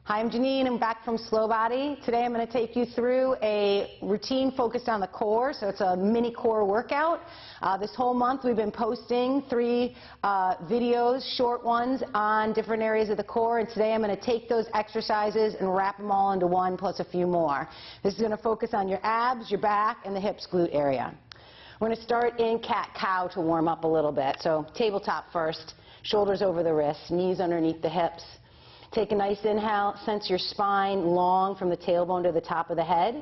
Hi, I'm Janine. I'm back from Slow Body. Today I'm going to take you through a routine focused on the core, so it's a mini core workout. This whole month we've been posting 3 videos, short ones, on different areas of the core, and today I'm going to take those exercises and wrap them all into one plus a few more. This is going to focus on your abs, your back, and the hips glute area. We're going to start in cat-cow to warm up a little bit. So tabletop first, shoulders over the wrists, knees underneath the hips. Take a nice inhale, sense your spine long from the tailbone to the top of the head.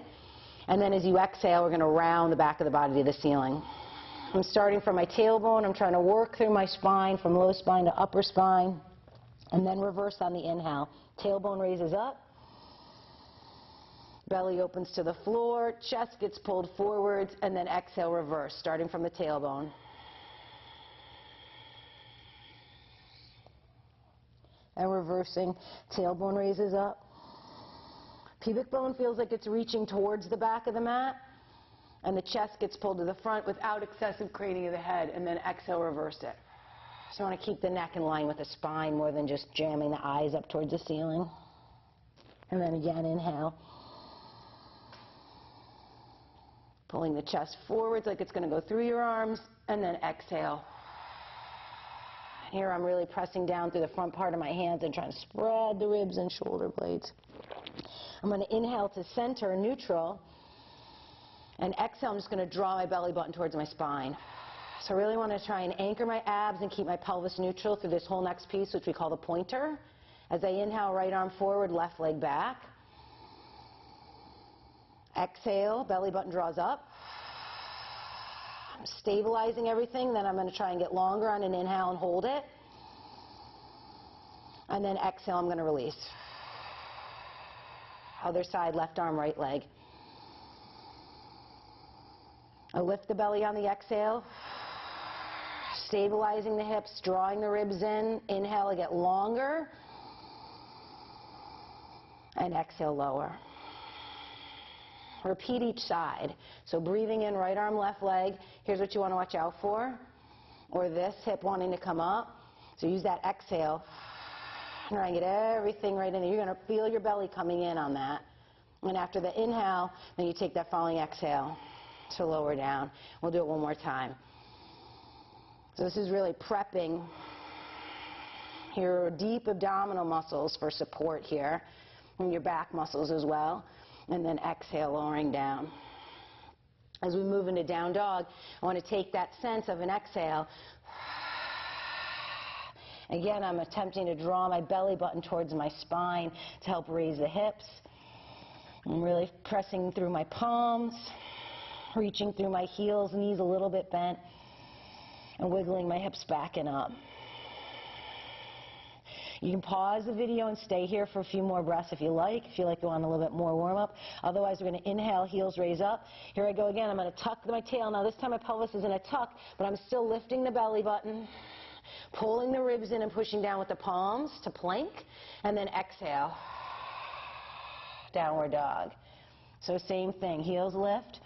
And then as you exhale, we're going to round the back of the body to the ceiling. I'm starting from my tailbone. I'm trying to work through my spine from low spine to upper spine. And then reverse on the inhale. Tailbone raises up. Belly opens to the floor. Chest gets pulled forwards. And then exhale, reverse, starting from the tailbone. And reversing, tailbone raises up. Pubic bone feels like it's reaching towards the back of the mat, and the chest gets pulled to the front without excessive craning of the head, and then exhale, reverse it. So I want to keep the neck in line with the spine more than just jamming the eyes up towards the ceiling. And then again, inhale. Pulling the chest forwards like it's going to go through your arms, and then exhale. Here I'm really pressing down through the front part of my hands and trying to spread the ribs and shoulder blades. I'm going to inhale to center, neutral, and exhale, I'm just going to draw my belly button towards my spine. So I really want to try and anchor my abs and keep my pelvis neutral through this whole next piece, which we call the pointer. As I inhale, right arm forward, left leg back. Exhale, belly button draws up. I'm stabilizing everything, then I'm going to try and get longer on an inhale and hold it. And then exhale, I'm going to release. Other side, left arm, right leg. I lift the belly on the exhale, stabilizing the hips, drawing the ribs in. Inhale, I get longer. And exhale, lower. Repeat each side. So breathing in, right arm, left leg. Here's what you want to watch out for. Or this hip wanting to come up. So use that exhale. Try and get everything right in there. You're going to feel your belly coming in on that. And after the inhale, then you take that following exhale to lower down. We'll do it one more time. So this is really prepping your deep abdominal muscles for support here, and your back muscles as well. And then exhale, lowering down. As we move into down dog, I want to take that sense of an exhale. Again, I'm attempting to draw my belly button towards my spine to help raise the hips. I'm really pressing through my palms, reaching through my heels, knees a little bit bent, and wiggling my hips back and up. You can pause the video and stay here for a few more breaths if you like you want a little bit more warm-up. Otherwise, we're going to inhale, heels raise up. Here I go again. I'm going to tuck my tail. Now, this time my pelvis is in a tuck, but I'm still lifting the belly button, pulling the ribs in and pushing down with the palms to plank, and then exhale, downward dog. So same thing, heels lift.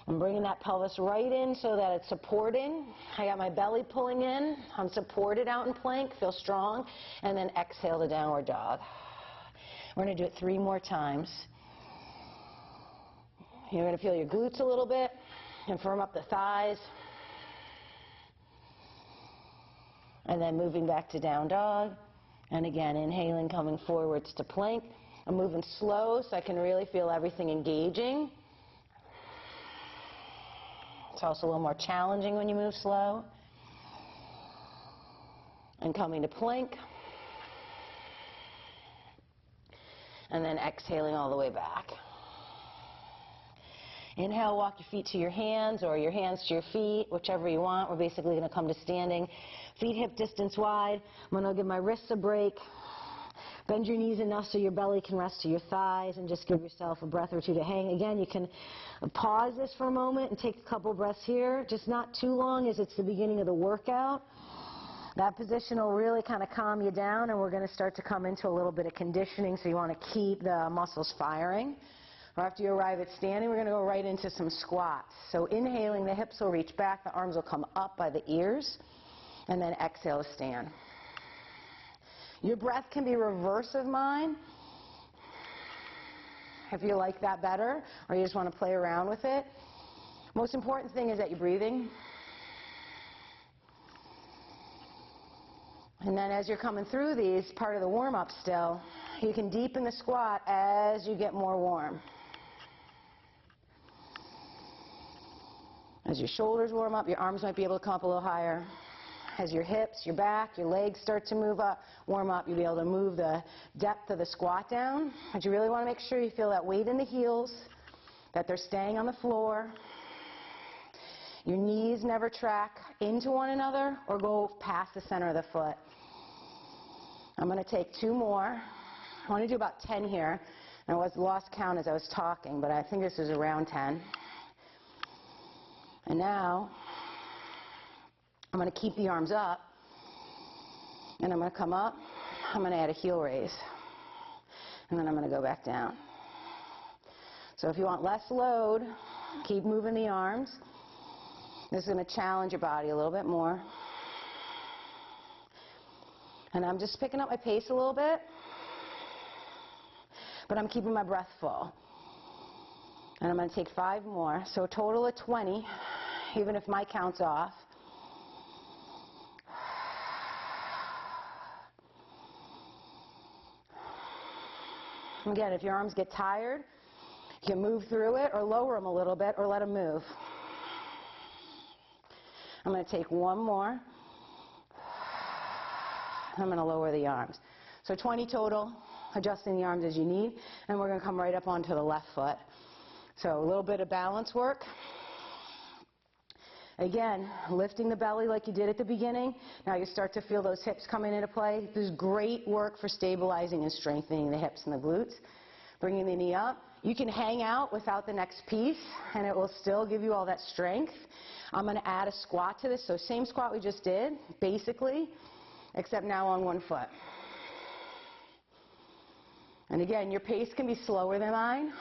I'm bringing that pelvis right in so that it's supporting. I got my belly pulling in. I'm supported out in plank. Feel strong. And then exhale to downward dog. We're going to do it 3 more times. You're going to feel your glutes a little bit and firm up the thighs. And then moving back to down dog. And again, inhaling, coming forwards to plank. I'm moving slow so I can really feel everything engaging. It's also a little more challenging when you move slow. And coming to plank. And then exhaling all the way back. Inhale, walk your feet to your hands or your hands to your feet, whichever you want. We're basically going to come to standing. Feet hip distance wide. I'm going to give my wrists a break. Bend your knees enough so your belly can rest to your thighs, and just give yourself a breath or two to hang. Again, you can pause this for a moment and take a couple breaths here, just not too long as it's the beginning of the workout. That position will really kind of calm you down, and we're going to start to come into a little bit of conditioning, so you want to keep the muscles firing. After you arrive at standing, we're going to go right into some squats. So inhaling, the hips will reach back, the arms will come up by the ears, and then exhale to stand. Your breath can be reverse of mine. if you like that better or you just want to play around with it. Most important thing is that you're breathing. And then as you're coming through these, part of the warm-up still, you can deepen the squat as you get more warm. As your shoulders warm up, your arms might be able to come up a little higher. As your hips, your back, your legs start to move up, warm up, you'll be able to move the depth of the squat down. But you really want to make sure you feel that weight in the heels, that they're staying on the floor. Your knees never track into one another or go past the center of the foot. I'm going to take 2 more. I want to do about 10 here. And I lost count as I was talking, but I think this is around 10. And now, I'm going to keep the arms up. And I'm going to come up. I'm going to add a heel raise. And then I'm going to go back down. So if you want less load, keep moving the arms. This is going to challenge your body a little bit more. And I'm just picking up my pace a little bit, but I'm keeping my breath full. And I'm going to take 5 more, so a total of 20, even if my count's off. Again, if your arms get tired, you can move through it or lower them a little bit or let them move. I'm going to take 1 more. I'm going to lower the arms. So 20 total, adjusting the arms as you need, and we're going to come right up onto the left foot. So a little bit of balance work. Again, lifting the belly like you did at the beginning. Now you start to feel those hips coming into play. This is great work for stabilizing and strengthening the hips and the glutes. Bringing the knee up. You can hang out without the next piece, and it will still give you all that strength. I'm going to add a squat to this. So same squat we just did, basically, except now on 1 foot. And again, your pace can be slower than mine.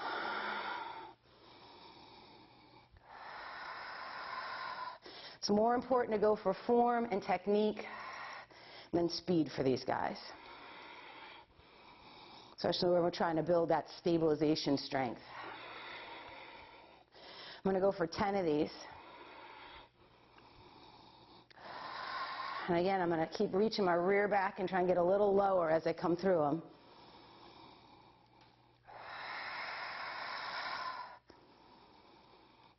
It's more important to go for form and technique than speed for these guys. Especially when we're trying to build that stabilization strength. I'm going to go for 10 of these. And again, I'm going to keep reaching my rear back and try and get a little lower as I come through them.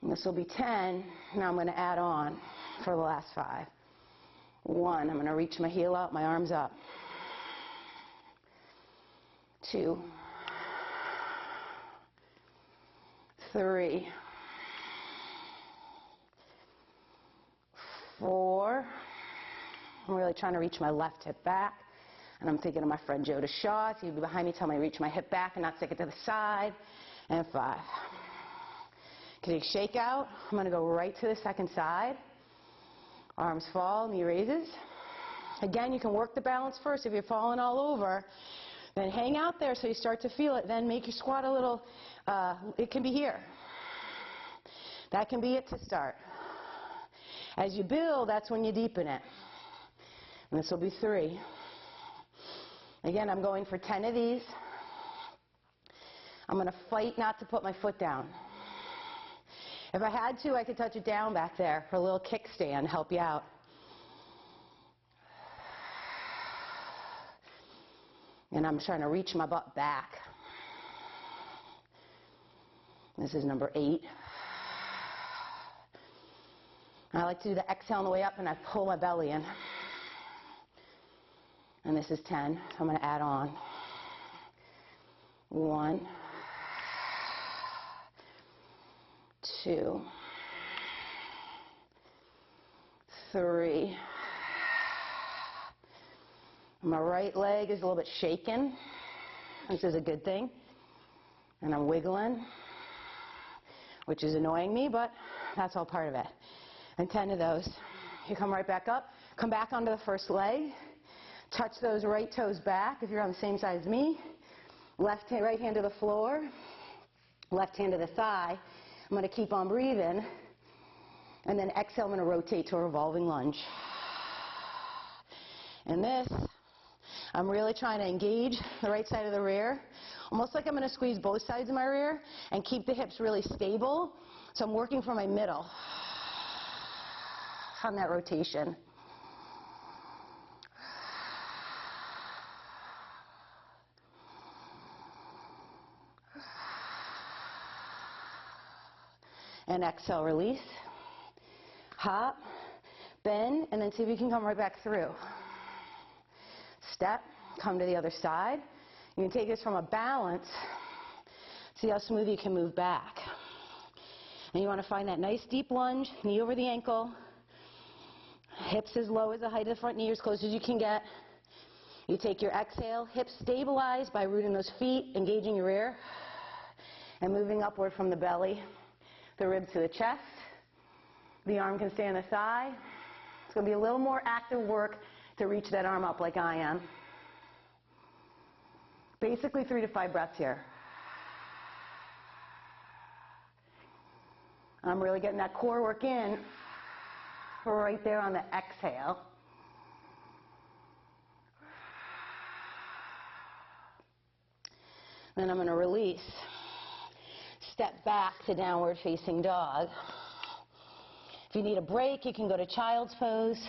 And this will be 10. Now I'm going to add on for the last 5. 1, I'm going to reach my heel out, my arms up. 2, 3, 4. I'm really trying to reach my left hip back. And I'm thinking of my friend Joe DeShaw. So he'd be behind me, tell me to reach my hip back and not stick it to the side. And 5. Can you shake out? I'm going to go right to the second side. Arms fall, knee raises. Again, you can work the balance first. If you're falling all over, then hang out there so you start to feel it. Then make your squat a little, it can be here. That can be it to start. As you build, that's when you deepen it. And this will be 3. Again, I'm going for 10 of these. I'm going to fight not to put my foot down. If I had to, I could touch it down back there for a little kickstand, help you out. And I'm trying to reach my butt back. This is number 8. I like to do the exhale on the way up, and I pull my belly in. And this is 10, so I'm going to add on. 1, 2, 3. My right leg is a little bit shaken. This is a good thing. And I'm wiggling, which is annoying me, but that's all part of it. And 10 of those. You come right back up. Come back onto the first leg. Touch those right toes back if you're on the same side as me. Left hand, right hand to the floor. Left hand to the thigh. I'm going to keep on breathing. And then exhale, I'm going to rotate to a revolving lunge. And this, I'm really trying to engage the right side of the rear. almost like I'm going to squeeze both sides of my rear and keep the hips really stable. So I'm working for my middle on that rotation. And exhale, release. Hop, bend, and then see if you can come right back through. Step, come to the other side. You can take this from a balance. See how smooth you can move back. And you want to find that nice deep lunge, knee over the ankle. Hips as low as the height of the front knee, as close as you can get. You take your exhale, hips stabilize by rooting those feet, engaging your rear, and moving upward from the belly, the ribs to the chest. The arm can stay on the thigh. It's going to be a little more active work to reach that arm up like I am. Basically 3 to 5 breaths here. I'm really getting that core work in right there on the exhale. Then I'm going to release. Step back to downward facing dog. If you need a break, you can go to child's pose.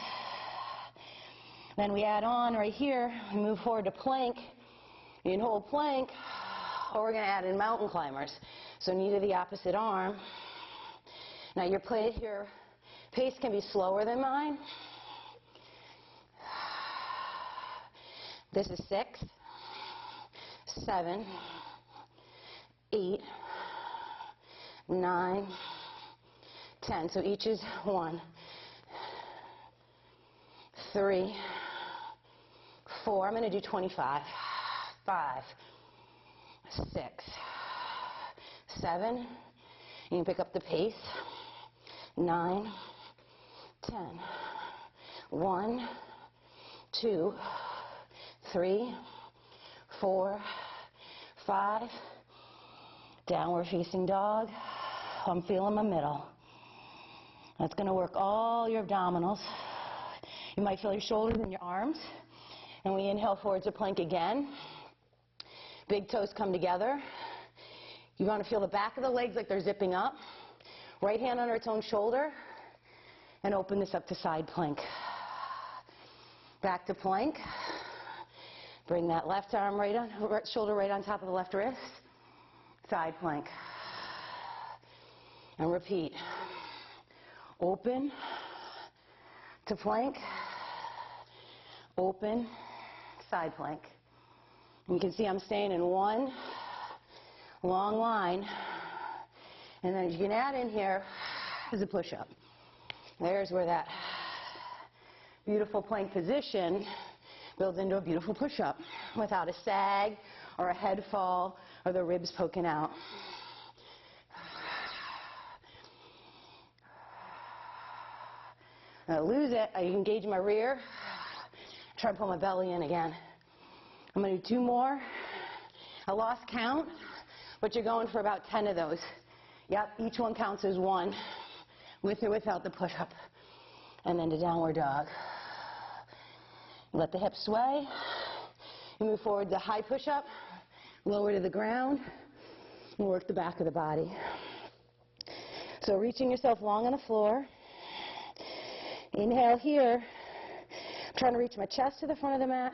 Then we add on right here, we move forward to plank. You can hold plank, or we're going to add in mountain climbers. So knee to the opposite arm. Now your pace can be slower than mine. This is 6, 7, 8, 9, 10. So each is 1, 3, 4. I'm going to do 25. 5, 6, 7. You can pick up the pace. 9, 10. 1, 2, 3, 4, 5. Downward facing dog. I'm feeling my middle. That's going to work all your abdominals. You might feel your shoulders and your arms. And we inhale forward to plank again. Big toes come together. You want to feel the back of the legs like they're zipping up. Right hand under its own shoulder. And open this up to side plank. Back to plank. Bring that left arm shoulder right on top of the left wrist. Side plank. And repeat. Open to plank. Open, side plank. And you can see I'm staying in one long line. And then you can add in here is a push-up. There's where that beautiful plank position builds into a beautiful push-up without a sag or a head fall or the ribs poking out. I lose it, I engage my rear, try to pull my belly in again. I'm going to do 2 more. I lost count, but you're going for about 10 of those. Yep, each one counts as 1, with or without the push-up. And then to downward dog. Let the hips sway. You move forward to high push-up, lower to the ground, and work the back of the body. So reaching yourself long on the floor. Inhale here. I'm trying to reach my chest to the front of the mat,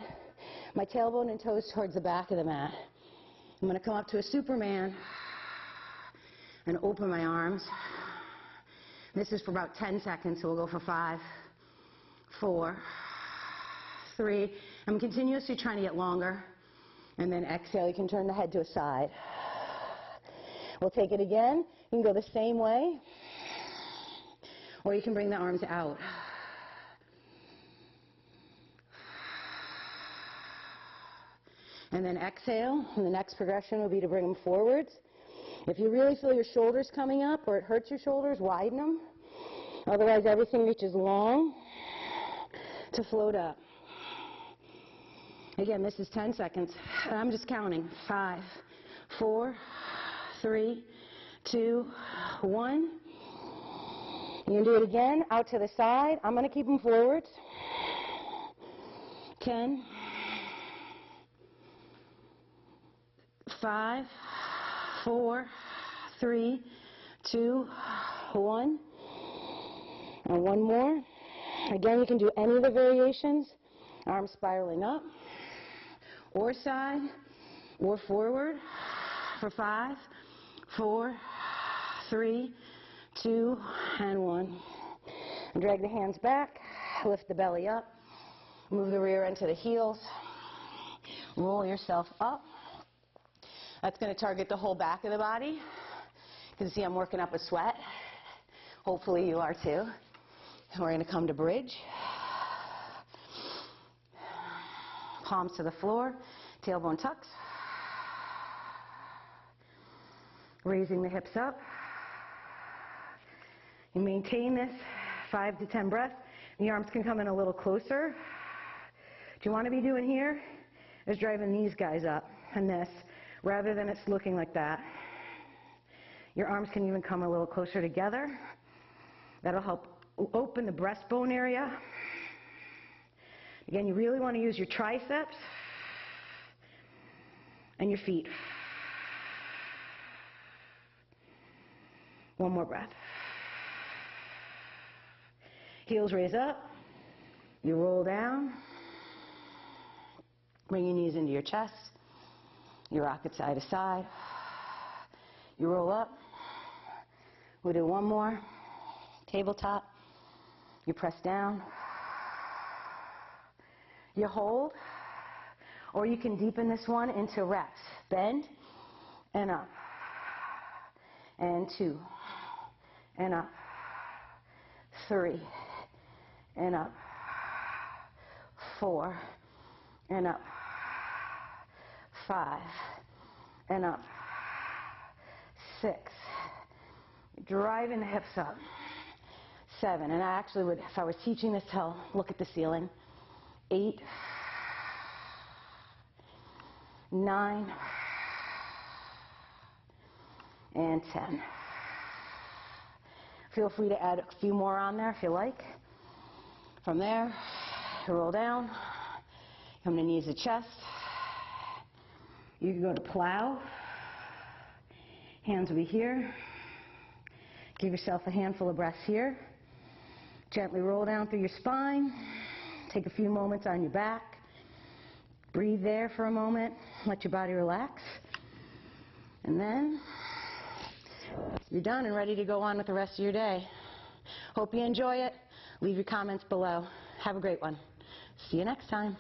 my tailbone and toes towards the back of the mat. I'm going to come up to a Superman and open my arms. This is for about 10 seconds, so we'll go for 5, 4, 3. I'm continuously trying to get longer. And then exhale, you can turn the head to a side. We'll take it again. You can go the same way, or you can bring the arms out. And then exhale, and the next progression will be to bring them forwards. If you really feel your shoulders coming up or it hurts your shoulders, widen them. Otherwise, everything reaches long to float up. Again, this is 10 seconds. I'm just counting. 5, 4, 3, 2, 1. You can do it again, out to the side. I'm going to keep them forwards. 10, 5, 4, 3, 2, 1. And one more. Again, you can do any of the variations. Arms spiraling up, or side, or forward for 5, 4, 3, 2, and 1. And drag the hands back, lift the belly up, move the rear end to the heels, roll yourself up. That's going to target the whole back of the body. You can see I'm working up a sweat. Hopefully you are too. And we're going to come to bridge. Palms to the floor, tailbone tucks. Raising the hips up. You maintain this 5 to 10 breaths. The arms can come in a little closer. What you want to be doing here is driving these guys up and this, rather than it's looking like that. Your arms can even come a little closer together. That'll help open the breastbone area. Again, you really want to use your triceps and your feet. One more breath. Heels raise up. You roll down. Bring your knees into your chest. You rock it side to side. You roll up. We'll do one more. Tabletop. You press down. You hold, or you can deepen this one into reps. Bend and up, and 2, and up, 3, and up, 4, and up, 5, and up, 6. Driving the hips up. 7, and I actually would, if I was teaching this, look at the ceiling. 8, 9, and 10. Feel free to add a few more on there if you like. From there, you roll down, come to knees to chest. You can go to plow. Hands will be here. Give yourself a handful of breaths here. Gently roll down through your spine. Take a few moments on your back. Breathe there for a moment. Let your body relax. And then you're done and ready to go on with the rest of your day. Hope you enjoy it. Leave your comments below. Have a great one. See you next time.